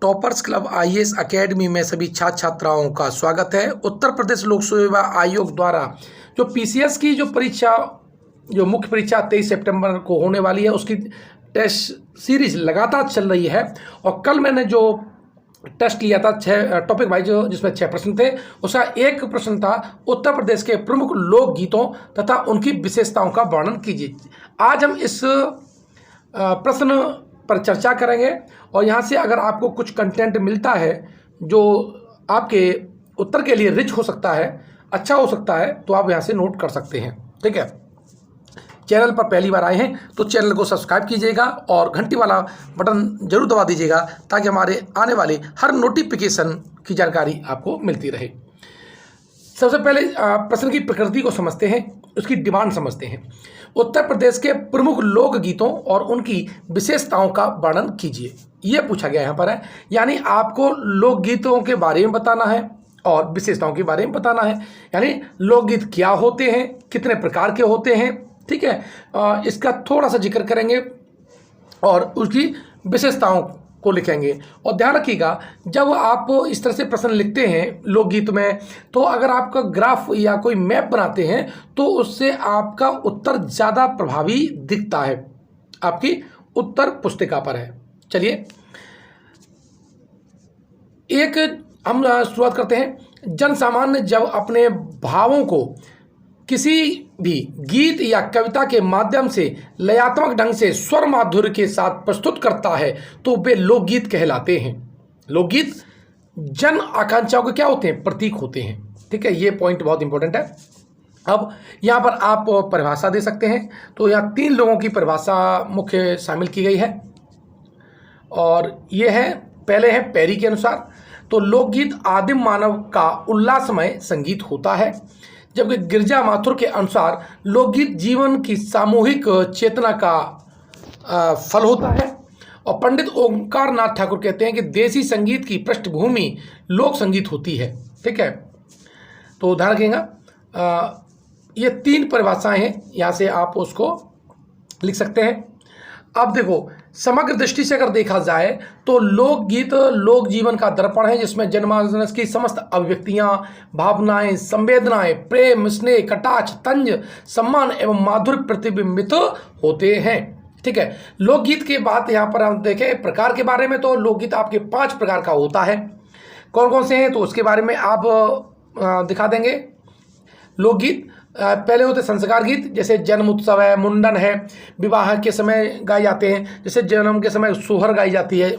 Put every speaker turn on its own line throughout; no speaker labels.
Toppers club IAS academy में सभी छात्र छात्राओं का स्वागत है। उत्तर प्रदेश लोक सेवा आयोग द्वारा जो पीसीएस की जो परीक्षा, जो मुख्य परीक्षा 23 सितंबर को होने वाली है, उसकी टेस्ट सीरीज लगातार चल रही है। और कल मैंने जो टेस्ट लिया था 6 टॉपिक वाइज, जिसमें 6 प्रश्न थे, उसका एक प्रश्न था उत्तर प्रदेश के प्रमुख लोकगीतों तथा उनकी विशेषताओं का वर्णन कीजिए। आज हम इस प्रश्न पर चर्चा करेंगे और यहाँ से अगर आपको कुछ कंटेंट मिलता है जो आपके उत्तर के लिए रिच हो सकता है, अच्छा हो सकता है, तो आप यहाँ से नोट कर सकते हैं। ठीक है, चैनल पर पहली बार आए हैं तो चैनल को सब्सक्राइब कीजिएगा और घंटी वाला बटन जरूर दबा दीजिएगा ताकि हमारे आने वाले हर नोटिफिकेशन की जानकारी आपको मिलती रहे। सबसे पहले प्रश्न की प्रकृति को समझते हैं, उसकी डिमांड समझते हैं। उत्तर प्रदेश के प्रमुख लोकगीतों और उनकी विशेषताओं का वर्णन कीजिए, ये पूछा गया यहाँ पर है। यानी आपको लोकगीतों के बारे में बताना है और विशेषताओं के बारे में बताना है। यानी लोकगीत क्या होते हैं, कितने प्रकार के होते हैं, ठीक है, इसका थोड़ा सा जिक्र करेंगे और उसकी विशेषताओं को लिखेंगे। और ध्यान रखिएगा, जब आप इस तरह से प्रश्न लिखते हैं लोकगीत में, तो अगर आपका ग्राफ या कोई मैप बनाते हैं तो उससे आपका उत्तर ज़्यादा प्रभावी दिखता है, आपकी उत्तर पुस्तिका पर है। चलिए, एक हम शुरुआत करते हैं। जन सामान्य जब अपने भावों को किसी भी गीत या कविता के माध्यम से लयात्मक ढंग से स्वर माधुर्य के साथ प्रस्तुत करता है तो वे लोकगीत कहलाते हैं। लोकगीत जन आकांक्षाओं के क्या होते हैं, प्रतीक होते हैं। ठीक है, ये पॉइंट बहुत इंपॉर्टेंट है। अब यहाँ पर आप परिभाषा दे सकते हैं, तो यहाँ 3 लोगों की परिभाषा मुख्य शामिल की गई है और ये है, पहले है पेरी के अनुसार, तो लोकगीत आदिम मानव का उल्लासमय संगीत होता है, जबकि गिरजा माथुर के अनुसार लोकगीत जीवन की सामूहिक चेतना का फल होता है। और पंडित ओंकार नाथ ठाकुर कहते हैं कि देसी संगीत की पृष्ठभूमि लोक संगीत होती है। ठीक है, तो ध्यान रखिएगा, ये 3 परिभाषाएं हैं, यहाँ से आप उसको लिख सकते हैं। अब देखो, समग्र दृष्टि से अगर देखा जाए तो लोकगीत लोक जीवन का दर्पण है, जिसमें जनमानस की समस्त अभिव्यक्तियां, भावनाएं, संवेदनाएं, प्रेम, स्नेह, कटाक्ष, तंज, सम्मान एवं माधुर्य प्रतिबिंबित होते हैं। ठीक है, लोकगीत के बाद यहाँ पर हम देखें प्रकार के बारे में, तो लोकगीत आपके 5 प्रकार का होता है। कौन कौन से हैं तो उसके बारे में आप दिखा देंगे। लोकगीत पहले होते संस्कार गीत, जैसे जन्म उत्सव है, मुंडन है, विवाह के समय गाए जाते हैं, जैसे जन्म के समय सोहर गाई जाती है।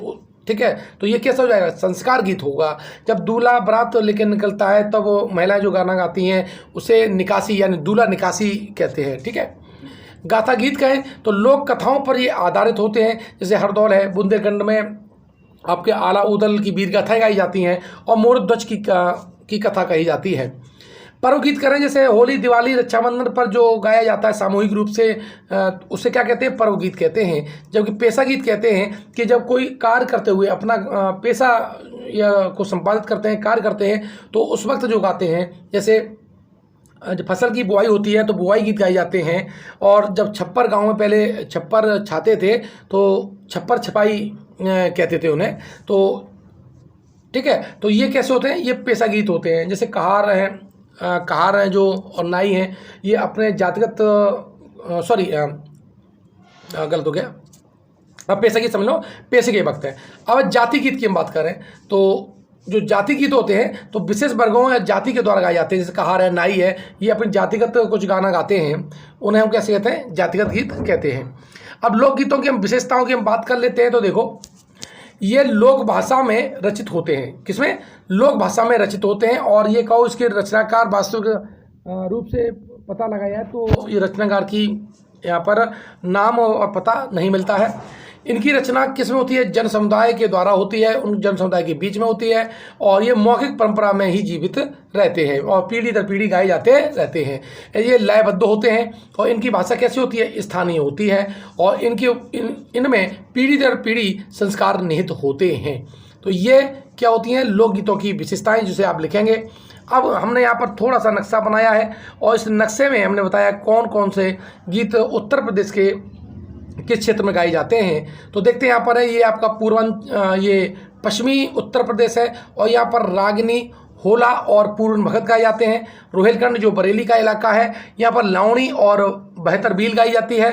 ठीक है, तो ये कैसा हो जाएगा, संस्कार गीत होगा। जब दूल्हा बारात लेकर निकलता है तब वो महिलाएं जो गाना गाती हैं उसे निकासी यानी दूल्हा निकासी कहते हैं। ठीक है, गाथा गीत कहें तो लोक कथाओं पर ये आधारित होते हैं, जैसे हरदौल है, बुंदेलखंड में आपके आला उदल की वीर गाथाएँ गाई जाती हैं और मोरध्वज की कथा कही जाती है। पर्व गीत करें, जैसे होली, दिवाली, रक्षाबंधन पर जो गाया जाता है सामूहिक रूप से, उसे क्या कहते हैं, पर्व गीत कहते हैं। जबकि पेशा गीत कहते हैं कि जब कोई कार्य करते हुए अपना पेशा या को संपादित करते हैं, कार्य करते हैं, तो उस वक्त जो गाते हैं, जैसे जब फसल की बुआई होती है तो बुआई गीत गाए जाते हैं। और जब छप्पर गांव में पहले छप्पर छाते थे तो छप्पर छपाई कहते थे उन्हें। तो ठीक है, तो ये कैसे होते हैं, ये पेशा गीत होते हैं। जैसे कहार हैं जो और नाई हैं, ये अपने जातिगत गलत हो गया, अब पेशा गीत समझ लो, पेशे के वक्त है। अब जाति गीत की हम बात करें तो जो जाति गीत होते हैं तो विशेष वर्गों या जाति के द्वारा गाए जाते हैं, जैसे कहार है, नाई है, ये अपनी जातिगत कुछ गाना गाते हैं, उन्हें हम कैसे कहते हैं, जातिगत गीत कहते हैं। अब लोकगीतों की हम विशेषताओं की हम बात कर लेते हैं, तो देखो, ये लोक भाषा में रचित होते हैं। किसमें, लोक भाषा में रचित होते हैं। और ये कहो इसके रचनाकार वास्तविक रूप से पता लगाया है तो ये रचनाकार की यहाँ पर नाम और पता नहीं मिलता है। इनकी रचना किस में होती है, जन समुदाय के द्वारा होती है, उन जन समुदाय के बीच में होती है और ये मौखिक परंपरा में ही जीवित रहते हैं और पीढ़ी दर पीढ़ी गाए जाते रहते हैं। ये लयबद्ध होते हैं और इनकी भाषा कैसी होती है, स्थानीय होती है और इनमें पीढ़ी दर पीढ़ी संस्कार निहित होते हैं। तो ये क्या होती हैं, लोकगीतों की विशेषताएं, जिसे आप लिखेंगे। अब हमने यहाँ पर थोड़ा सा नक्शा बनाया है और इस नक्शे में हमने बताया कौन कौन से गीत उत्तर प्रदेश के किस क्षेत्र में गाए जाते हैं। तो देखते हैं यहाँ पर है, ये आपका ये पश्चिमी उत्तर प्रदेश है और यहाँ पर रागिनी, होला और पूर्ण भगत गाए जाते हैं। रोहिलखंड जो बरेली का इलाका है, यहाँ पर लावणी और बेहतर बील गाई जाती है।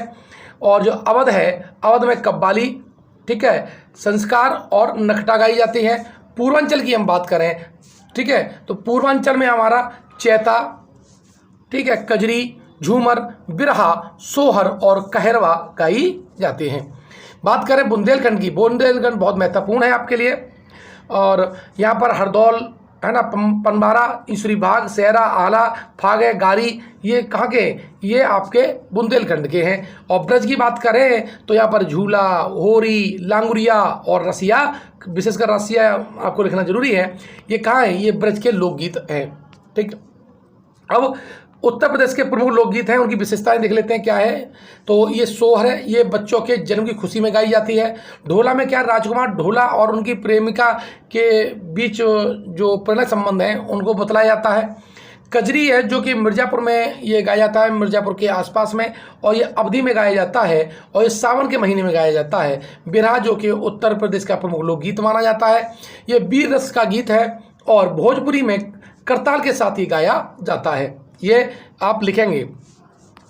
और जो अवध है, अवध में कव्वाली, ठीक है, संस्कार और नखटा गाई जाती है। पूर्वांचल की हम बात करें, ठीक है, तो पूर्वांचल में हमारा चैता, ठीक है, कजरी, झूमर, बिरहा, सोहर और कहरवा गाई जाती हैं। बात करें बुंदेलखंड की, बुंदेलखंड बहुत महत्वपूर्ण है आपके लिए। और यहाँ पर हरदौल है ना, पनबारा, ईसरी बाग, सेहरा, आला, फागे, गारी, ये कहाँ के, ये आपके बुंदेलखंड के हैं। और ब्रज की बात करें तो यहाँ पर झूला, होरी, लांगुरिया और रसिया, विशेषकर रसिया आपको लिखना जरूरी है। ये कहाँ है, ये ब्रज के लोकगीत हैं। ठीक, अब उत्तर प्रदेश के प्रमुख लोकगीत हैं, उनकी विशेषताएं देख लेते हैं क्या है। तो ये सोहर है, ये बच्चों के जन्म की खुशी में गाई जाती है। ढोला में क्या, राजकुमार ढोला और उनकी प्रेमिका के बीच जो प्रणय संबंध है उनको बतलाया जाता है। कजरी है जो कि मिर्ज़ापुर में ये गाया जाता है, मिर्ज़ापुर के आसपास में, और ये अवधि में गाया जाता है और ये सावन के महीने में गाया जाता है। बिरहा जो कि उत्तर प्रदेश का प्रमुख लोकगीत माना जाता है, ये वीर रस का गीत है और भोजपुरी में करताल के साथ ही गाया जाता है। ये आप लिखेंगे।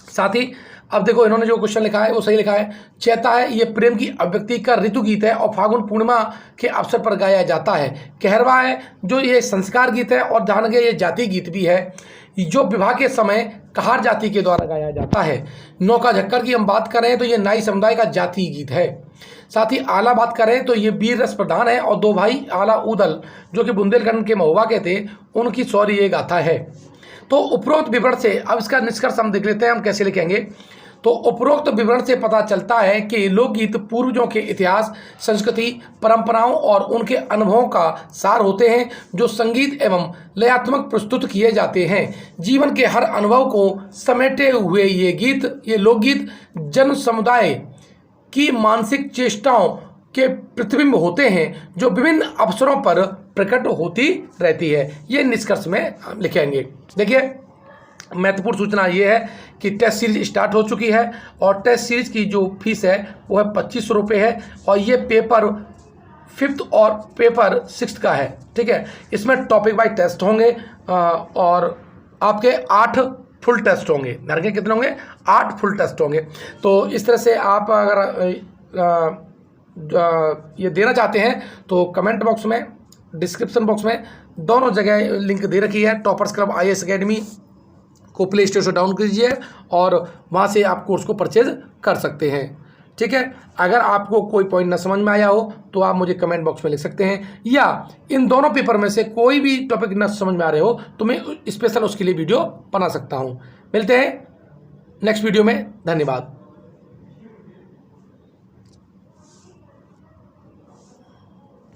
साथ ही अब देखो इन्होंने जो क्वेश्चन लिखा है वो सही लिखा है। चैता है, ये प्रेम की अभिव्यक्ति का ऋतु गीत है और फागुन पूर्णिमा के अवसर पर गाया जाता है। कहरवा है जो ये संस्कार गीत है और ध्यान के ये जाति गीत भी है जो विवाह के समय कहार जाति के द्वारा गाया जाता है। नौका झक्कर की हम बात करें तो ये नाई समुदाय का जाति गीत है। साथ ही आला बात करें तो ये वीर रस प्रधान है और दो भाई आला उदल जो कि बुंदेलखंड के महुआ के थे, उनकी शौर्य ये गाथा है। तो उपरोक्त विवरण से अब इसका निष्कर्ष हम देख लेते हैं हम कैसे लिखेंगे। तो उपरोक्त विवरण से पता चलता है कि लोकगीत पूर्वजों के इतिहास, संस्कृति, परंपराओं और उनके अनुभवों का सार होते हैं जो संगीत एवं लयात्मक प्रस्तुत किए जाते हैं। जीवन के हर अनुभव को समेटे हुए ये लोकगीत जन समुदाय की मानसिक चेष्टाओं के प्रतिबिंब होते हैं जो विभिन्न अवसरों पर प्रकट होती रहती है। ये निष्कर्ष में हम लिखेंगे। देखिए महत्वपूर्ण सूचना ये है कि टेस्ट सीरीज स्टार्ट हो चुकी है और टेस्ट सीरीज की जो फीस है वो है 2500 रुपये है और ये पेपर 5th और पेपर 6th का है। ठीक है, इसमें टॉपिक वाइज टेस्ट होंगे और आपके 8 फुल टेस्ट होंगे। घर के कितने होंगे? 8 फुल टेस्ट होंगे। तो इस तरह से आप अगर ये देना चाहते हैं तो कमेंट बॉक्स में, डिस्क्रिप्शन बॉक्स में दोनों जगह लिंक दे रखी है। टॉपर्स क्लब IAS अकेडमी को प्ले स्टोर से डाउन कीजिए और वहाँ से आप कोर्स को परचेज कर सकते हैं। ठीक है, अगर आपको कोई पॉइंट ना समझ में आया हो तो आप मुझे कमेंट बॉक्स में लिख सकते हैं, या इन दोनों पेपर में से कोई भी टॉपिक ना समझ में आ रहे हो तो मैं स्पेशल उसके लिए वीडियो बना सकता हूँ। मिलते हैं नेक्स्ट वीडियो में। धन्यवाद।